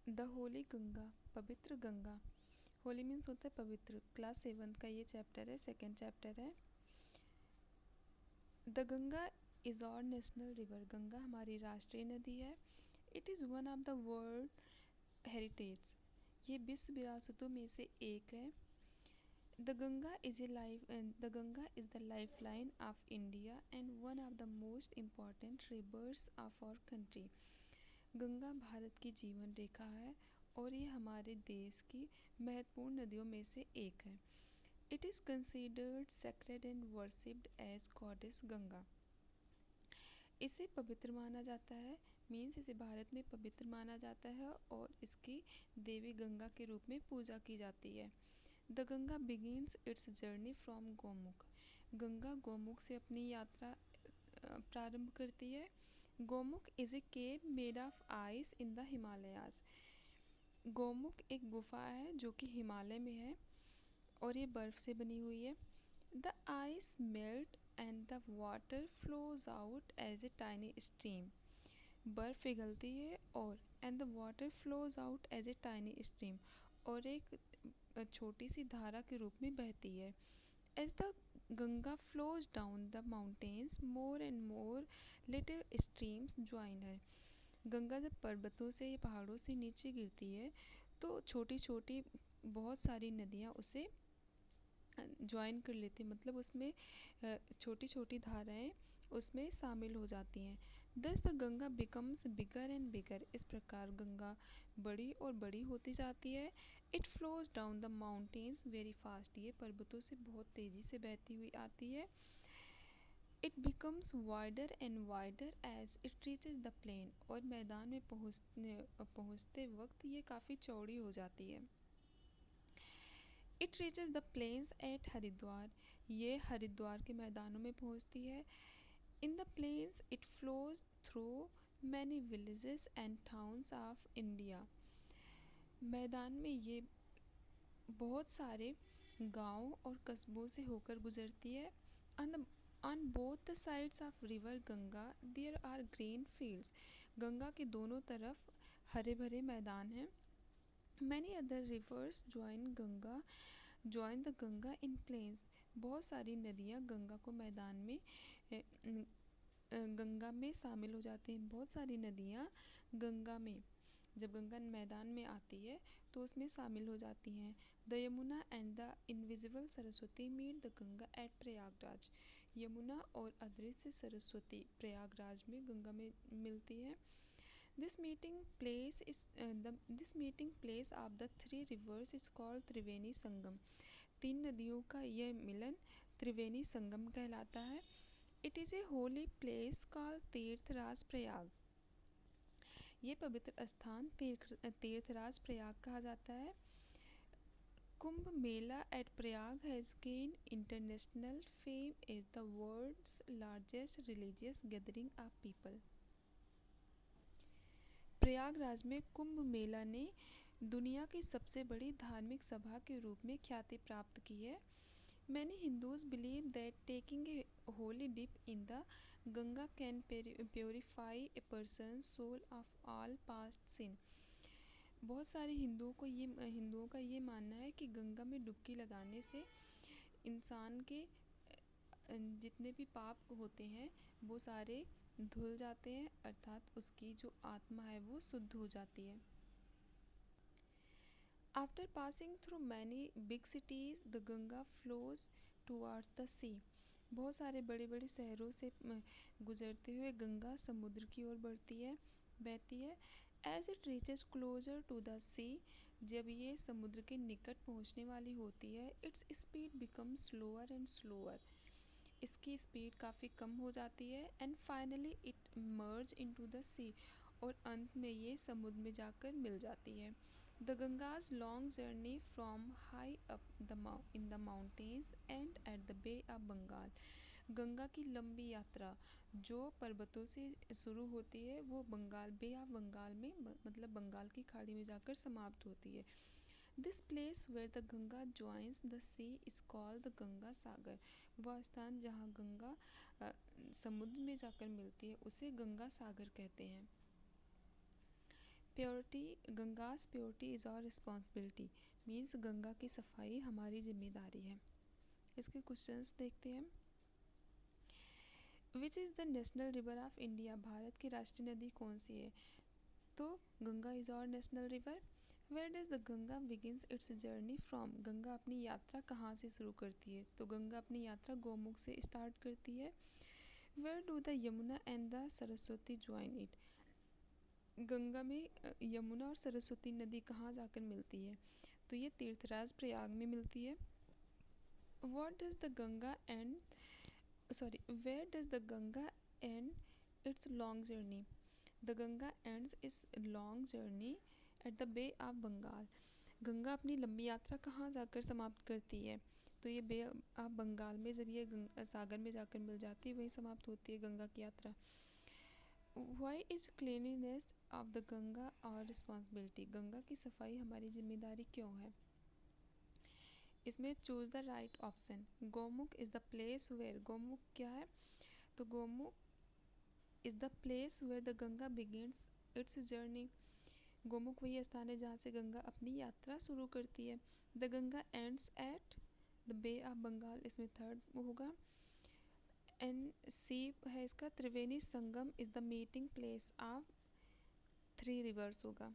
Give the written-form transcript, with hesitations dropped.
The Holi Ganga, पवित्र Ganga. Holi means होता है पवित्र। क्लास 7 का ये चैप्टर है, सेकेंड चैप्टर है। The Ganga is our national river. Ganga हमारी राष्ट्रीय नदी है। It is one of the world heritage. ये विश्व विरासतों में से एक है। The Ganga is the life line of India and one of the most important rivers of our country. Ganga Bharat की जीवन रेखा है और ये हमारे देश की महत्वपूर्ण नदियों में से एक है। It is considered sacred and worshipped as goddess Ganga. इसे पवित्र माना जाता है, मीन्स इसे भारत में पवित्र माना जाता है और इसकी देवी गंगा के रूप में पूजा की जाती है। The Ganga begins its journey from Gomukh. Ganga Gomukh से अपनी यात्रा प्रारंभ करती है। Gomukh is a cave made of ice in the Himalayas. Gomukh एक गुफा है जो कि हिमालय में है और ये बर्फ़ से बनी हुई है। The ice melt and the water flows out as a tiny stream. बर्फ़ पिघलती है और and the water flows out as a tiny stream, और एक छोटी सी धारा के रूप में बहती है। As the Ganga flows down the mountains more and more little streams join her. Ganga जब पर्वतों से या पहाड़ों से नीचे गिरती है तो छोटी छोटी बहुत सारी नदियाँ उसे ज्वाइन कर लेती हैं, मतलब उसमें छोटी छोटी धाराएं उसमें शामिल हो जाती हैं। दस the Ganga becomes bigger and bigger. इस प्रकार गंगा बड़ी और बड़ी होती जाती है। It flows down the mountains very fast. ये पर्वतों से बहुत तेज़ी से बहती हुई आती है। It becomes wider and wider as it reaches the plain. और मैदान में पहुँचते वक्त ये काफ़ी चौड़ी हो जाती है। It reaches the plains at Haridwar. ये हरिद्वार के मैदानों में पहुँचती है। In the plains it flows through many villages and towns of India. मैदान में ये बहुत सारे गाँव और कस्बों से होकर गुजरती है। On both the sides of river Ganga there are green fields. Ganga के दोनों तरफ हरे भरे मैदान हैं। Many other rivers join the Ganga in plains. बहुत सारी नदियाँ गंगा को मैदान में गंगा में शामिल हो जाती हैं। बहुत सारी नदियाँ गंगा में, जब गंगा मैदान में आती है तो उसमें शामिल हो जाती हैं। The Yamuna and the invisible Saraswati meet the Ganga at Prayagraj. Yamuna और अदृश्य सरस्वती प्रयागराज में गंगा में मिलती है। This meeting place of the three rivers is called Triveni Sangam. तीन नदियों का यह मिलन त्रिवेणी संगम कहलाता है। It is a holy place called तीर्थराज प्रयाग। ये पवित्र स्थान तीर्थराज प्रयाग कहा जाता है। Kumbh Mela at Prayag has gained international fame as the world's largest religious gathering of people। Prayagraj में कुंभ मेला ने दुनिया की सबसे बड़ी धार्मिक सभा के रूप में ख्याति प्राप्त की है। Many Hindus believe that taking a holy dip in the Ganga can purify a person soul of all past sin. बहुत सारे हिंदुओं का ये मानना है कि गंगा में डुबकी लगाने से इंसान के जितने भी पाप होते हैं वो सारे धुल जाते हैं, अर्थात उसकी जो आत्मा है वो शुद्ध हो जाती है। After passing through many big cities the Ganga flows towards the sea. बहुत सारे बड़े बड़े शहरों से गुजरते हुए गंगा समुद्र की ओर बहती है। As it reaches closer to the sea, जब ये समुद्र के निकट पहुंचने वाली होती है, its speed becomes slower and slower. इसकी स्पीड काफ़ी कम हो जाती है। And finally it merge into the sea, और अंत में ये समुद्र में जाकर मिल जाती है। The Ganga's long journey from high up in the mountains and at the bay of Bengal. Ganga की लंबी यात्रा जो पर्वतों से शुरू होती है वो बे ऑफ बंगाल में, मतलब बंगाल की खाड़ी में जाकर समाप्त होती है। This place where the Ganga joins the sea is called the Ganga Sagar. वह स्थान जहाँ गंगा समुद्र में जाकर मिलती है उसे गंगा सागर कहते हैं। Purity, Ganga's purity is our responsibility, means Ganga की सफाई हमारी जिम्मेदारी है। इसके क्वेश्चंस देखते हैं। Which is the national river of India, Bharat की राष्ट्रीय नदी कौन सी है? तो Ganga is our national river. Where does the Ganga begins its journey from, Ganga अपनी यात्रा कहाँ से शुरू करती है? तो गंगा अपनी यात्रा गोमुख से स्टार्ट करती है। Where do the Yamuna and the Saraswati join it, Ganga में यमुना और सरस्वती नदी कहाँ जाकर मिलती है? तो ये तीर्थराज प्रयाग में मिलती है। What does the Ganga and where does the Ganga end its long journey, the Ganga ends its long journey at the bay of Bengal, Ganga अपनी लंबी यात्रा कहाँ जाकर समाप्त करती है? तो ये बे ऑफ बंगाल में, जब ये सागर में जाकर मिल जाती है वहीं समाप्त होती है गंगा की यात्रा। Why is cleanliness of the Ganga और रिस्पॉन्सिबिलिटी, गंगा की सफाई हमारी जिम्मेदारी क्यों है? इसमें choose the right option. Gomukh is the place where, Gomukh क्या है? तो Gomukh is the place where the Ganga begins its journey, Gomukh वही स्थान है जहाँ से गंगा अपनी यात्रा शुरू करती है। The Ganga ends at the bay of Bengal, इसमें थर्ड होगा। एन सी है इसका, Triveni Sangam is the meeting place of three rivers होगा।